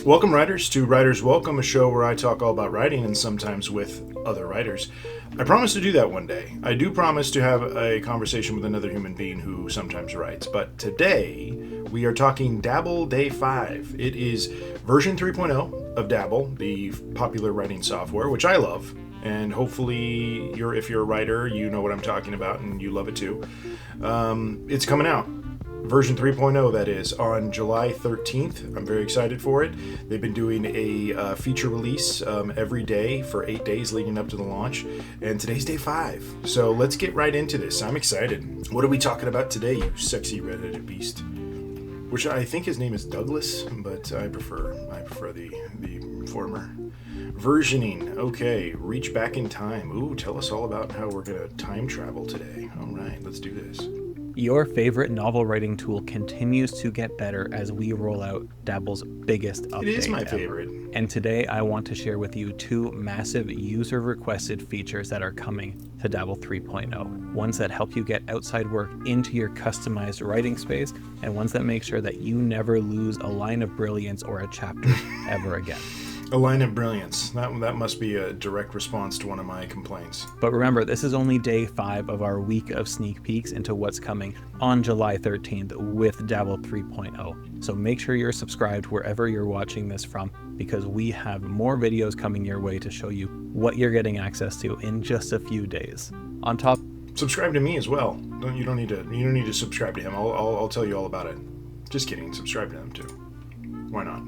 Welcome, writers, to Writers Welcome, a show where I talk all about writing and sometimes with other writers. I promise to do that one day. I do promise to have a conversation with another human being who sometimes writes. But today, we are talking Dabble Day 5. It is version 3.0 of Dabble, the popular writing software, which I love. And hopefully, if you're a writer, you know what I'm talking about and you love it too. It's coming out. Version 3.0, that is, on July 13th. I'm very excited for it. They've been doing a feature release every day for 8 days leading up to the launch, and today's day 5. So let's get right into this. I'm excited. What are we talking about today, you sexy red-headed beast? Which I think his name is Douglas, but I prefer the former. Versioning. Okay, reach back in time. Ooh, tell us all about how we're going to time travel today. All right, let's do this. Your favorite novel writing tool continues to get better as we roll out Dabble's biggest update. It is my ever. favorite. And today I want to share with you two massive user-requested features that are coming to Dabble 3.0. Ones that help you get outside work into your customized writing space, and ones that make sure that you never lose a line of brilliance or a chapter ever again. A line of brilliance. That must be a direct response to one of my complaints. But remember, this is only day 5 of our week of sneak peeks into what's coming on July 13th with Dabble 3.0. So make sure you're subscribed wherever you're watching this from, because we have more videos coming your way to show you what you're getting access to in just a few days. On top, subscribe to me as well. You don't need to subscribe to him. I'll tell you all about it. Just kidding. Subscribe to him too. Why not?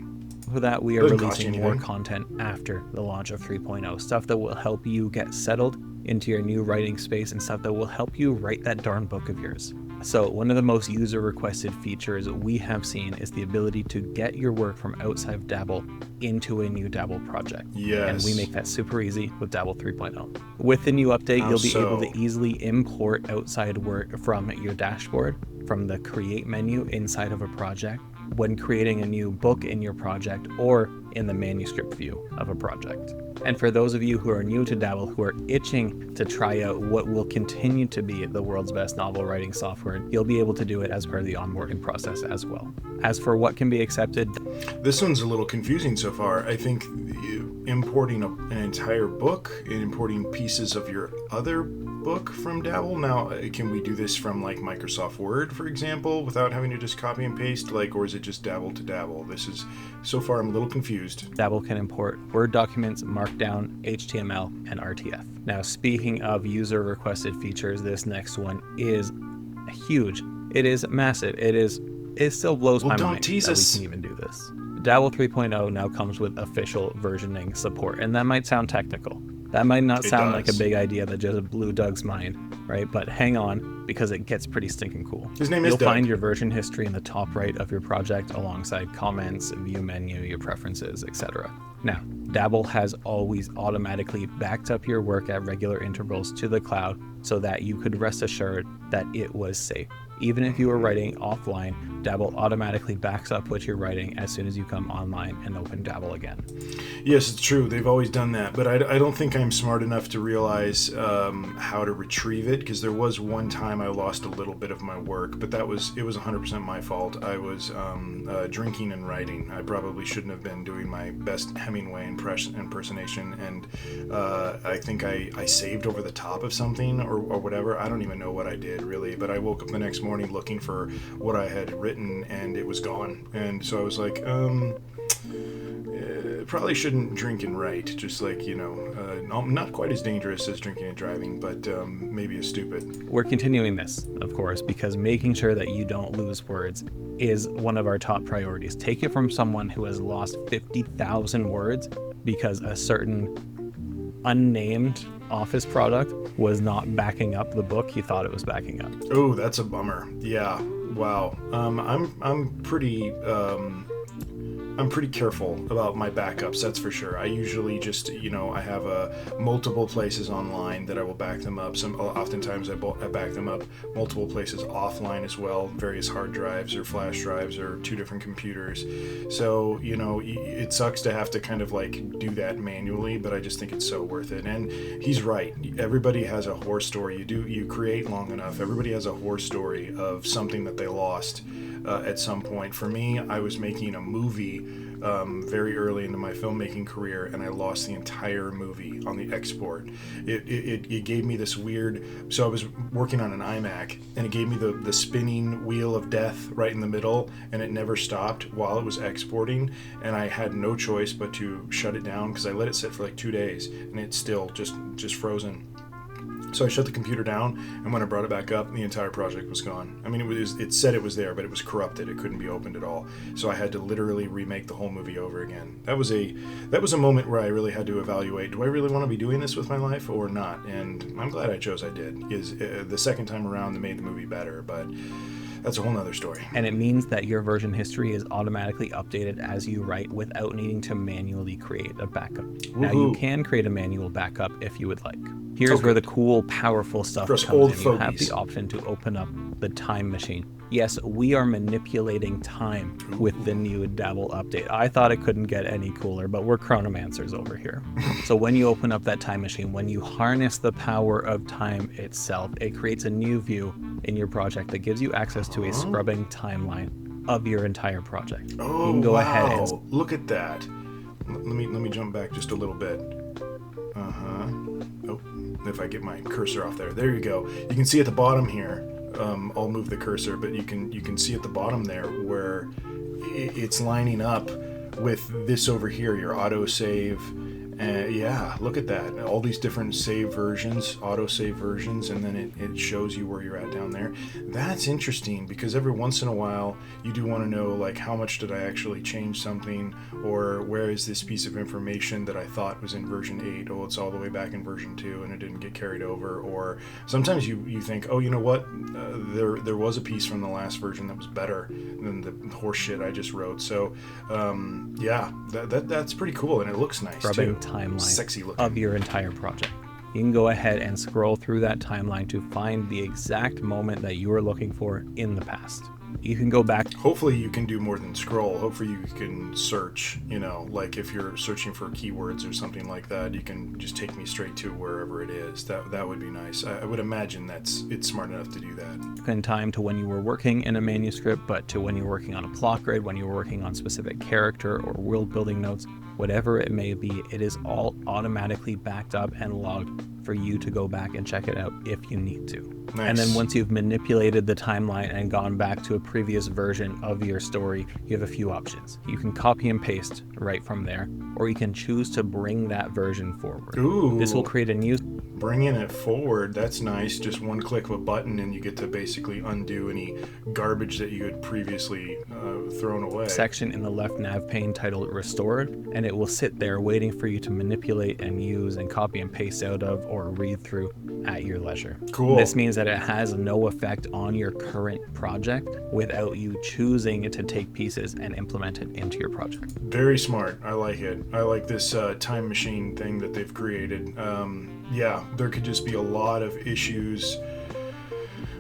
for that, we are Doesn't releasing more content after the launch of 3.0. Stuff that will help you get settled into your new writing space and stuff that will help you write that darn book of yours. So one of the most user-requested features we have seen is the ability to get your work from outside of Dabble into a new Dabble project. Yes. And we make that super easy with Dabble 3.0. With the new update, you'll be able to easily import outside work from your dashboard, from the Create menu inside of a project, when creating a new book in your project, or in the manuscript view of a project. And for those of you who are new to Dabble, who are itching to try out what will continue to be the world's best novel writing software, you'll be able to do it as part of the onboarding process as well. As for what can be accepted, this one's a little confusing so far. I think importing an entire book, importing pieces of your other book from Dabble. Now, can we do this from like Microsoft Word, for example, without having to just copy and paste, or is it just Dabble to Dabble? This is, so far I'm a little confused. Dabble can import Word documents, Markdown, HTML, and RTF. Now, speaking of user requested features, this next one is huge. It is massive. It still blows my mind that we can even do this. Dabble 3.0 now comes with official versioning support, and that might sound technical. That might not sound like a big idea that just blew Doug's mind, right? But hang on, because it gets pretty stinking cool. His name is Doug. You'll find your version history in the top right of your project alongside comments, view menu, your preferences, etc. Now, Dabble has always automatically backed up your work at regular intervals to the cloud so that you could rest assured that it was safe. Even if you are writing offline, Dabble automatically backs up what you're writing as soon as you come online and open Dabble again. Yes, it's true. They've always done that, but I don't think I'm smart enough to realize how to retrieve it, because there was one time I lost a little bit of my work, but it was 100% my fault. I was drinking and writing. I probably shouldn't have been doing my best Hemingway impersonation, and I think I saved over the top of something or whatever. I don't even know what I did really, but I woke up the next morning looking for what I had written and it was gone. And so I was like, probably shouldn't drink and write, just not quite as dangerous as drinking and driving, but maybe as stupid. We're continuing this, of course, because making sure that you don't lose words is one of our top priorities. Take it from someone who has lost 50,000 words because a certain unnamed Office product was not backing up the book he thought it was backing up. Oh, that's a bummer. Yeah. Wow. I'm pretty careful about my backups, that's for sure. I usually just, I have multiple places online that I will back them up. Oftentimes I back them up multiple places offline as well, various hard drives or flash drives or 2 different computers. So, it sucks to have to kind of do that manually, but I just think it's so worth it. And he's right. Everybody has a horror story. You create long enough, everybody has a horror story of something that they lost. at some point. For me, I was making a movie very early into my filmmaking career, and I lost the entire movie on the export. It gave me this weird, so I was working on an iMac, and it gave me the spinning wheel of death right in the middle, and it never stopped while it was exporting, and I had no choice but to shut it down because I let it sit for like 2 days, and it's still just frozen. So I shut the computer down, and when I brought it back up, the entire project was gone. I mean, it said it was there, but it was corrupted. It couldn't be opened at all. So I had to literally remake the whole movie over again. That was a moment where I really had to evaluate, do I really want to be doing this with my life or not? And I'm glad I chose I did. The second time around, they made the movie better, but that's a whole nother story. And it means that your version history is automatically updated as you write without needing to manually create a backup. Woo-hoo. Now, you can create a manual backup if you would like. Here's where the cool, powerful stuff comes in. You have the option to open up the time machine. Yes, we are manipulating time with the new Dabble update. I thought it couldn't get any cooler, but we're chronomancers over here. So when you open up that time machine, when you harness the power of time itself, it creates a new view in your project that gives you access to a scrubbing timeline of your entire project. Oh, you can go ahead and look at that. Let me jump back just a little bit. Oh, if I get my cursor off there. There you go. You can see at the bottom here, I'll move the cursor, but you can see at the bottom there where it's lining up with this over here, your autosave. Yeah, look at that. All these different save versions, autosave versions, and then it shows you where you're at down there. That's interesting because every once in a while you do want to know, like, how much did I actually change something, or where is this piece of information that I thought was in version 8? Oh, it's all the way back in version 2 and it didn't get carried over. Or sometimes you think, oh, you know what? There was a piece from the last version that was better than the horse shit I just wrote. So, yeah, that's pretty cool, and it looks nice too. Timeline of your entire project. You can go ahead and scroll through that timeline to find the exact moment that you were looking for in the past. You can go back. Hopefully you can do more than scroll. Hopefully you can search, like if you're searching for keywords or something like that, you can just take me straight to wherever it is. That would be nice. I would imagine it's smart enough to do that. In time to when you were working in a manuscript, but to when you're working on a plot grid, when you're working on specific character or world building notes, whatever it may be, it is all automatically backed up and logged for you to go back and check it out if you need to. Nice. And then once you've manipulated the timeline and gone back to a previous version of your story, you have a few options. You can copy and paste right from there, or you can choose to bring that version forward. Ooh. This will create a new... Bringing it forward, that's nice. Just one click of a button and you get to basically undo any garbage that you had previously thrown away. Section in the left nav pane titled Restored, and it will sit there waiting for you to manipulate and use and copy and paste out of or read through at your leisure. Cool. This means that it has no effect on your current project without you choosing to take pieces and implement it into your project. Very smart. I like it. I like this time machine thing that they've created. Yeah, there could just be a lot of issues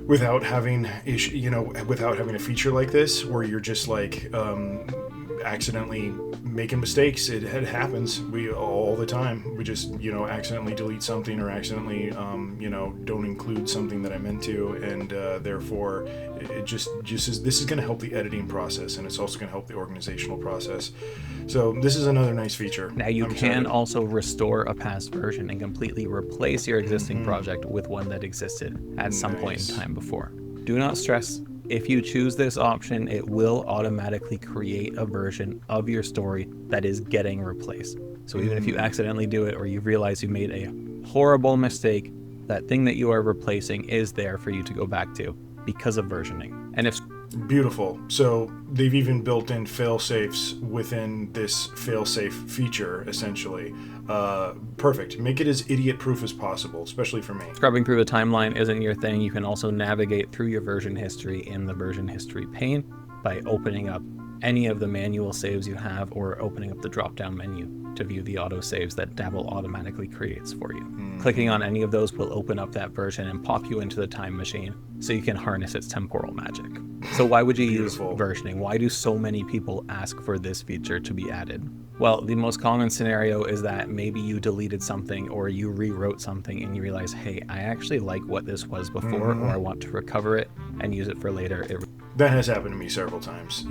without having without having a feature like this where you're just like accidentally making mistakes. It happens. We all the time. We just accidentally delete something or accidentally don't include something that I meant to, and therefore it just is. This is going to help the editing process, and it's also going to help the organizational process. So this is another nice feature. Now you can also restore a past version and completely replace your existing project with one that existed at some point in time before. Do not stress. If you choose this option, it will automatically create a version of your story that is getting replaced. So even if you accidentally do it or you realize you made a horrible mistake, that thing that you are replacing is there for you to go back to because of versioning. And if Beautiful. So they've even built in fail-safes within this fail-safe feature, essentially. Perfect. Make it as idiot-proof as possible, especially for me. Scrubbing through the timeline isn't your thing. You can also navigate through your version history in the version history pane by opening up any of the manual saves you have or opening up the drop-down menu to view the auto saves that Dabble automatically creates for you. Clicking on any of those will open up that version and pop you into the time machine so you can harness its temporal magic. So why would you use versioning? Why do so many people ask for this feature to be added? Well, the most common scenario is that maybe you deleted something or you rewrote something and you realize, hey, I actually like what this was before, or I want to recover it and use it for later. That has happened to me several times.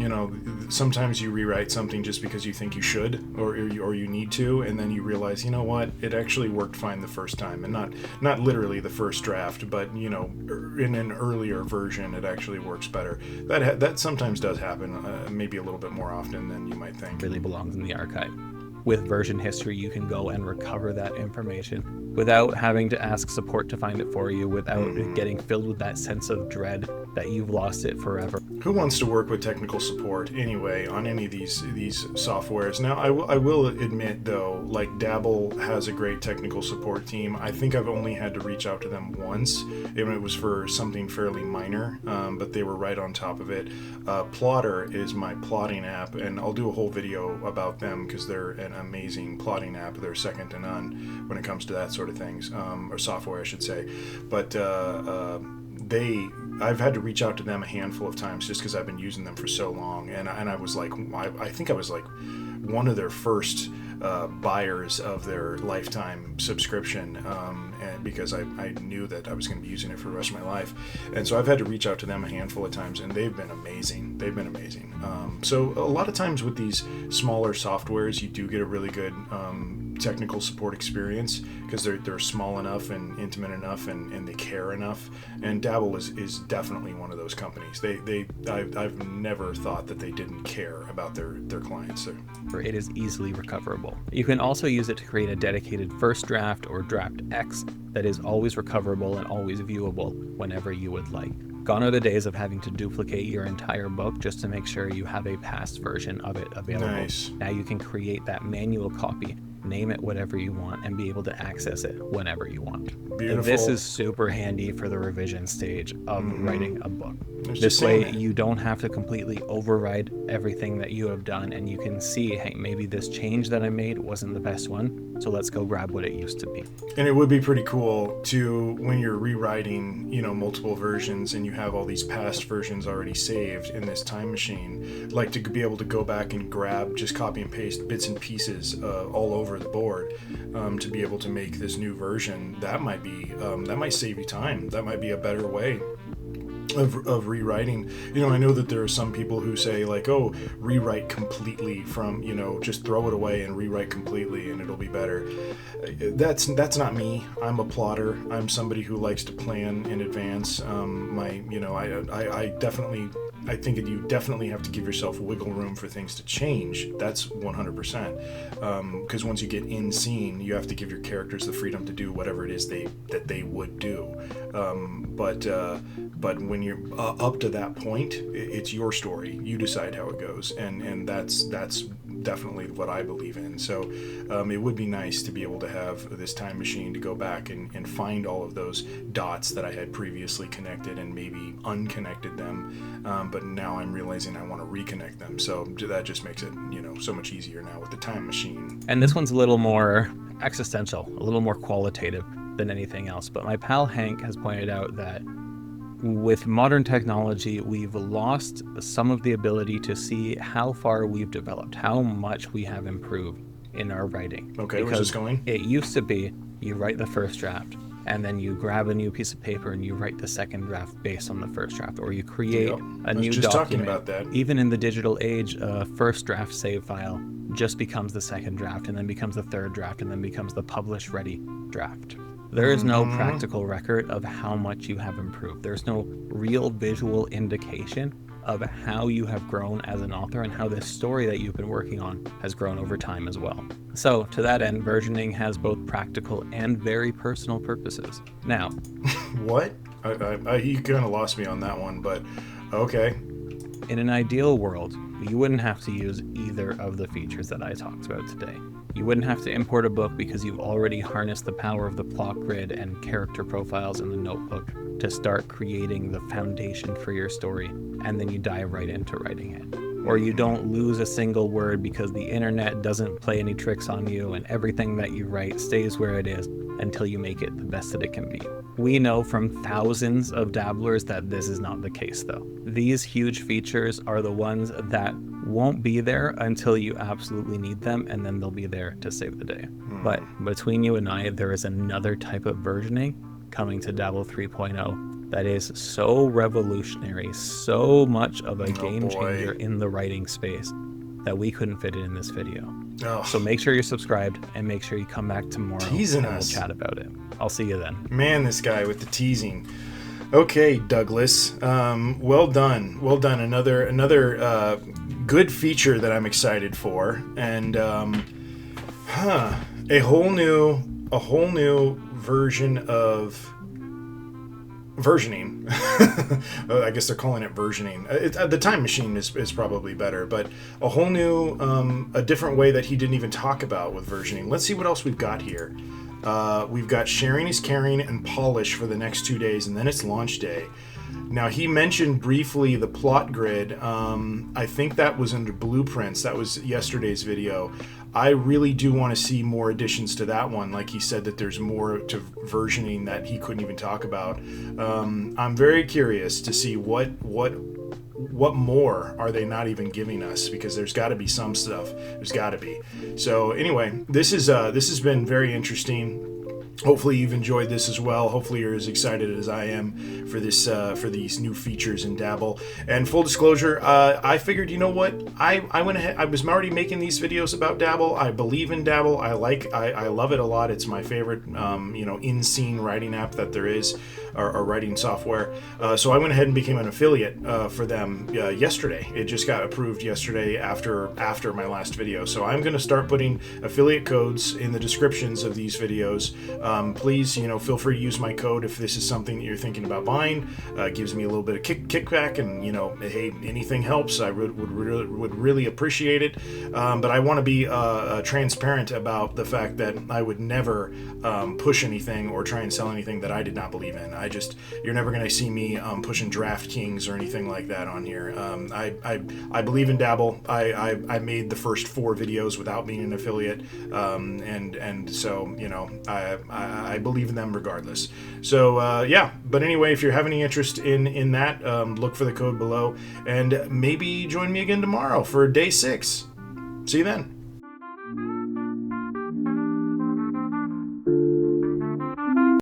Sometimes you rewrite something just because you think you should or you need to, and then you realize, you know what, it actually worked fine the first time, and not literally the first draft, but in an earlier version, it actually works better. That sometimes does happen, maybe a little bit more often than you might think. Really belongs in the archive. With version history, you can go and recover that information without having to ask support to find it for you, without getting filled with that sense of dread that you've lost it forever. Who wants to work with technical support anyway on any of these softwares? Now, I will admit, though, like Dabble has a great technical support team. I think I've only had to reach out to them once, and it was for something fairly minor, but they were right on top of it. Plotter is my plotting app, and I'll do a whole video about them because they're an amazing plotting app. They're second to none when it comes to that sort of things, or software, I should say. But I've had to reach out to them a handful of times just because I've been using them for so long, and I was like, I think I was like one of their first buyers of their lifetime subscription, and because I knew that I was going to be using it for the rest of my life, and so I've had to reach out to them a handful of times, and they've been amazing. So a lot of times with these smaller softwares, you do get a really good technical support experience because they're small enough and intimate enough, and they care enough. And Dabble is definitely one of those companies. I've never thought that they didn't care about their clients. It is easily recoverable. You can also use it to create a dedicated first draft or draft X that is always recoverable and always viewable whenever you would like. Gone are the days of having to duplicate your entire book just to make sure you have a past version of it available. Nice. Now you can create that manual copy, name it whatever you want, and be able to access it whenever you want. Beautiful. And this is super handy for the revision stage of writing a book. This way, you don't have to completely override everything that you have done, and you can see, hey, maybe this change that I made wasn't the best one, so let's go grab what it used to be. And it would be pretty cool to, when you're rewriting, multiple versions, and you have all these past versions already saved in this time machine, like to be able to go back and grab, just copy and paste bits and pieces all over the board, to be able to make this new version. That might save you time. That might be a better way of rewriting. I know that there are some people who say like, oh, rewrite completely from, just throw it away and rewrite completely and it'll be better. That's not me. I'm a plotter. I'm somebody who likes to plan in advance. I think that you definitely have to give yourself wiggle room for things to change. That's 100%. Because once you get in scene, you have to give your characters the freedom to do whatever it is that they would do. But when you're up to that point, it's your story. You decide how it goes, and that's definitely what I believe in. So it would be nice to be able to have this time machine to go back and find all of those dots that I had previously connected and maybe unconnected them, but now I'm realizing I want to reconnect them. So that just makes it so much easier now with the time machine. And this one's a little more existential, a little more qualitative than anything else. But my pal Hank has pointed out that with modern technology, we've lost some of the ability to see how far we've developed, how much we have improved in our writing. Okay, where's this going? It used to be you write the first draft, and then you grab a new piece of paper and you write the second draft based on the first draft, or you create a new document. Talking about that. Even in the digital age, a first draft save file just becomes the second draft, and then becomes the third draft, and then becomes the publish ready draft. There is no practical record of how much you have improved. There's no real visual indication of how you have grown as an author and how this story that you've been working on has grown over time as well. So to that end, versioning has both practical and very personal purposes. Now, what? You kind of lost me on that one, but okay. In an ideal world, you wouldn't have to use either of the features that I talked about today. You wouldn't have to import a book because you've already harnessed the power of the plot grid and character profiles in the notebook to start creating the foundation for your story, and then you dive right into writing it. Or you don't lose a single word because the internet doesn't play any tricks on you and everything that you write stays where it is, until you make it the best that it can be. We know from thousands of dabblers that this is not the case though. These huge features are the ones that won't be there until you absolutely need them, and then they'll be there to save the day. But between you and I, there is another type of versioning coming to Dabble 3.0 that is so revolutionary, so much of a game changer in the writing space that we couldn't fit it in this video. So make sure you're subscribed and make sure you come back tomorrow teasing and us. we'll chat about it. I'll see you then. Man, this guy with the teasing. Okay, Douglas. Well done. Well done. Another good feature that I'm excited for, and a whole new version of versioning. I guess they're calling it versioning. The time machine is probably better, but a whole new, a different way that he didn't even talk about with versioning. Let's see what else we've got here. We've got sharing is caring and polish for the next 2 days, and then it's launch day. Now, he mentioned briefly the plot grid. I think that was under blueprints. That was yesterday's video. I really do want to see more additions to that one. Like he said, that there's more to versioning that he couldn't even talk about. I'm very curious to see what more are they not even giving us, because there's got to be some stuff. There's got to be. So anyway, this has been very interesting. Hopefully you've enjoyed this as well. Hopefully you're as excited as I am for this, for these new features in Dabble. And full disclosure, I figured, you know what? I went ahead. I was already making these videos about Dabble. I believe in Dabble. I love it a lot. It's my favorite, in-scene writing app that there is, or writing software. So I went ahead and became an affiliate for them yesterday. It just got approved yesterday after my last video. So I'm going to start putting affiliate codes in the descriptions of these videos. Please, feel free to use my code if this is something that you're thinking about buying. It gives me a little bit of kickback, and hey, anything helps. I would really appreciate it. But I want to be transparent about the fact that I would never push anything or try and sell anything that I did not believe in. You're never going to see me pushing DraftKings or anything like that on here. I believe in Dabble. I made the first 4 videos without being an affiliate, and so I believe in them regardless. So yeah, but anyway, if you have any interest in that, look for the code below, and maybe join me again tomorrow for day 6. See you then.